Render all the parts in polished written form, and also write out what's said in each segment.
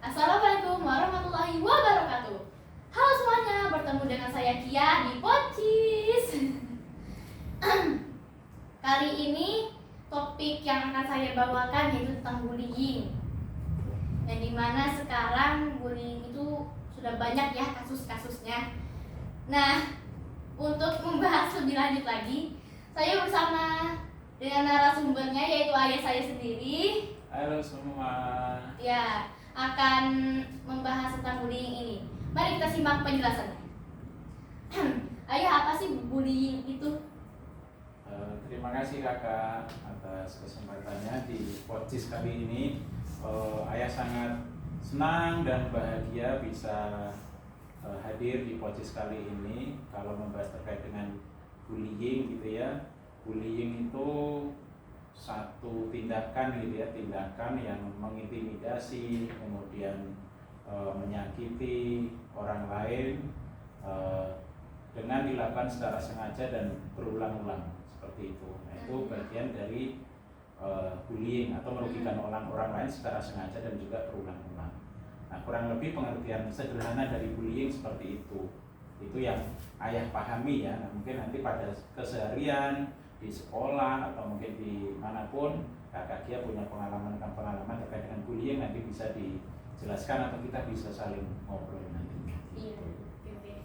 Assalamualaikum warahmatullahi wabarakatuh. Halo semuanya, bertemu dengan saya Kia di Pocis. Kali ini topik yang akan saya bawakan yaitu tentang bullying. Yang dimana sekarang bullying itu sudah banyak ya kasus-kasusnya. Nah, untuk membahas lebih lanjut lagi, saya bersama dengan narasumbernya yaitu ayah saya sendiri. Halo semua. Ya, akan membahas tentang bullying ini. Mari kita simak penjelasannya. Ayah, apa sih bullying itu? Terima kasih kakak atas kesempatannya di Pocis kali ini. Ayah sangat senang dan bahagia bisa hadir di Pocis kali ini kalau membahas terkait dengan bullying gitu ya. Bullying itu satu tindakan gitu ya, tindakan yang mengintimidasi, kemudian menyakiti orang lain dengan dilakukan secara sengaja dan berulang-ulang seperti itu. Nah, itu bagian dari bullying atau merugikan orang lain secara sengaja dan juga berulang-ulang. Nah, kurang lebih pengertian sederhana dari bullying seperti itu. Itu yang ayah pahami ya. Nah, mungkin nanti pada keseharian di sekolah atau mungkin di manapun kakak Kia punya pengalaman terkait dengan bullying, nanti bisa dijelaskan atau kita bisa saling ngobrol nanti. Iya. Oke.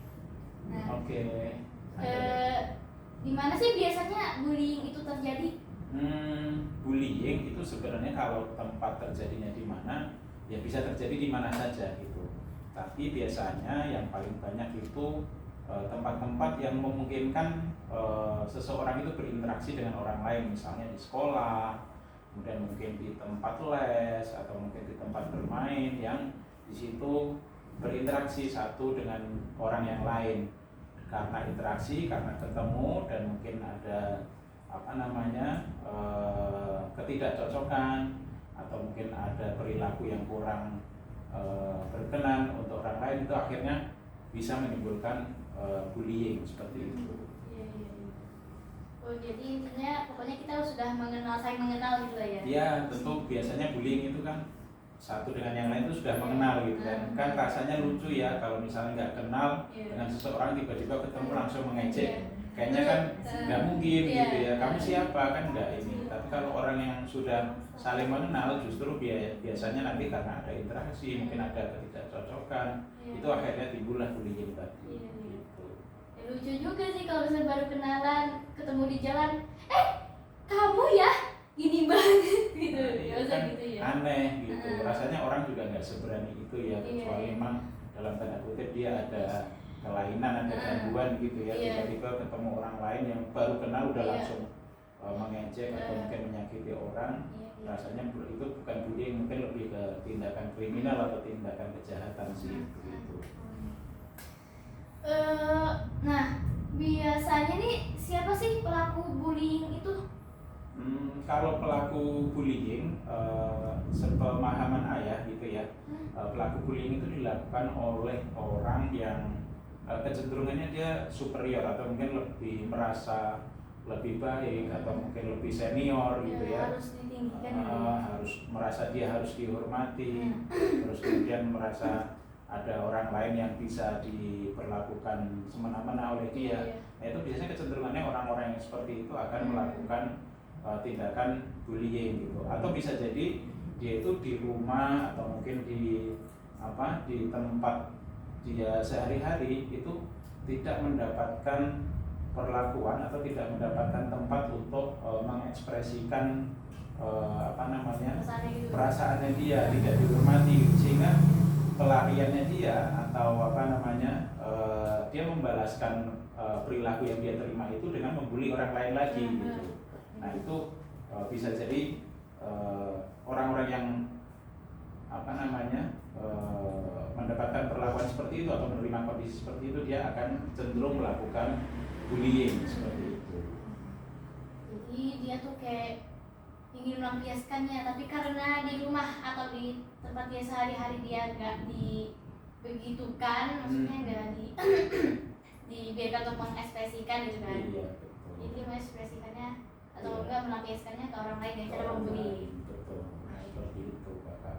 Nah, oke. Di mana sih biasanya bullying itu terjadi? Bullying itu sebenarnya kalau tempat terjadinya di mana, ya bisa terjadi di mana saja gitu. Tapi biasanya yang paling banyak itu tempat-tempat yang memungkinkan seseorang itu berinteraksi dengan orang lain, misalnya di sekolah, kemudian mungkin di tempat les atau mungkin di tempat bermain yang di situ berinteraksi satu dengan orang yang lain. Karena interaksi, karena ketemu, dan mungkin ada ketidakcocokan atau mungkin ada perilaku yang kurang berkenan untuk orang lain, itu akhirnya bisa menimbulkan bullying seperti itu. Iya. Oh, jadi intinya pokoknya kita sudah saling mengenal gitu lah ya? Iya, tentu biasanya bullying itu kan satu dengan yang lain itu sudah mengenal gitu kan. Kan rasanya lucu ya kalau misalnya nggak kenal dengan seseorang tiba-tiba ketemu langsung mengejek. Kayaknya kan nggak mungkin gitu ya. Kamu siapa kan nggak ini. Tapi kalau orang yang sudah saling mengenal justru biasanya nanti karena ada interaksi, mungkin ada ketidakcocokan, itu akhirnya timbullah bullying tadi. Lucu juga sih kalau misalnya baru kenalan, ketemu di jalan, kamu ya gini banget gitu, kan gitu ya. Aneh gitu, rasanya orang juga nggak seberani itu ya, kecuali memang dalam tanda kutip dia ada kelainan, ada gangguan gitu ya, tiba-tiba ketemu orang lain yang baru kenal udah langsung mengejek atau mungkin menyakiti orang, rasanya itu bukan bullying, mungkin lebih ke tindakan kriminal atau tindakan kejahatan sih gitu. Nah, biasanya nih siapa sih pelaku bullying itu? Kalau pelaku bullying, sepemahaman ayah gitu ya, pelaku bullying itu dilakukan oleh orang yang kecenderungannya dia superior atau mungkin lebih merasa lebih baik atau mungkin lebih senior gitu ya. Harus ditinggikan. Harus merasa dia harus dihormati, terus kemudian merasa ada orang lain yang bisa diperlakukan semena-mena oleh dia. Nah, itu biasanya kecenderungannya orang-orang yang seperti itu akan melakukan tindakan bullying gitu. Atau bisa jadi dia itu di rumah atau mungkin di tempat dia sehari-hari itu tidak mendapatkan perlakuan atau tidak mendapatkan tempat untuk mengekspresikan perasaannya dia, tidak dihormati, sehingga pelariannya dia atau dia membalaskan perilaku yang dia terima itu dengan membuli orang lain lagi gitu. Nah, itu bisa jadi orang-orang yang mendapatkan perlakuan seperti itu atau menerima kondisi seperti itu, dia akan cenderung melakukan bullying seperti itu. Jadi dia tuh kayak ingin melampiaskannya, tapi karena di rumah atau di tempat dia sehari-hari dia nggak dibegitukan, maksudnya nggak dibiarkan untuk mengekspresikan gitu kan. Iya, betul. Jadi mengekspresikannya atau enggak melampiaskannya ke orang lain dengan cara membuli. Betul, seperti itu kakak.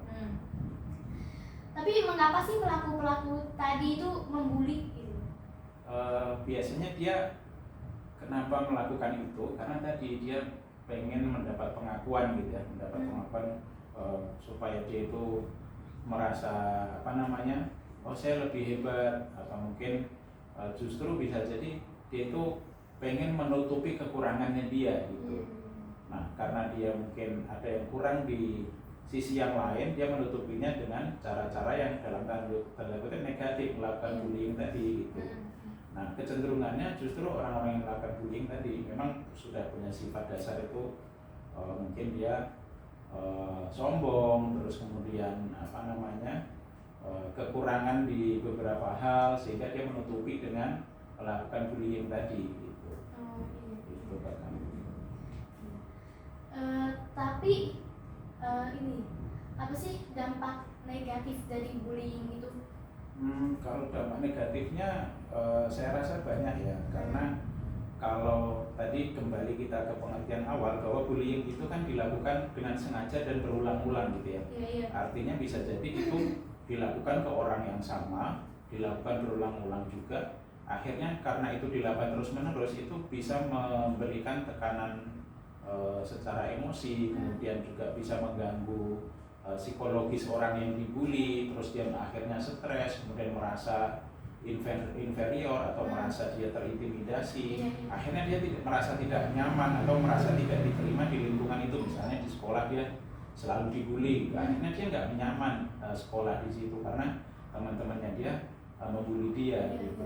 Tapi mengapa sih pelaku-pelaku tadi itu membuli gitu? Biasanya dia kenapa melakukan itu karena tadi dia pengen mendapat pengakuan gitu ya, mendapat pengakuan supaya dia itu merasa apa namanya, oh saya lebih hebat, atau mungkin justru bisa jadi dia itu pengen menutupi kekurangannya dia gitu. Nah karena dia mungkin ada yang kurang di sisi yang lain, dia menutupinya dengan cara-cara yang dalam tanda kutip negatif, melakukan bullying tadi gitu. Nah kecenderungannya justru orang-orang yang melakukan bullying tadi memang sudah punya sifat dasar itu mungkin dia sombong, terus kemudian apa namanya kekurangan di beberapa hal sehingga dia menutupi dengan melakukan bullying tadi gitu. Itu kan. Tapi ini apa sih dampak negatif dari bullying itu? Kalau dampak negatifnya saya rasa banyak ya, karena kalau tadi kembali kita ke pengertian awal bahwa bullying itu kan dilakukan dengan sengaja dan berulang-ulang gitu ya. Iya. Artinya bisa jadi itu dilakukan ke orang yang sama, dilakukan berulang-ulang juga. Akhirnya karena itu dilakukan terus-menerus itu bisa memberikan tekanan secara emosi, kemudian juga bisa mengganggu psikologis orang yang dibully, terus dia akhirnya stres, kemudian merasa inferior atau merasa dia terintimidasi. Akhirnya dia merasa tidak nyaman atau merasa tidak diterima di lingkungan itu. Misalnya di sekolah dia selalu dibully, akhirnya dia nggak nyaman sekolah di situ karena teman-temannya dia membuli dia gitu.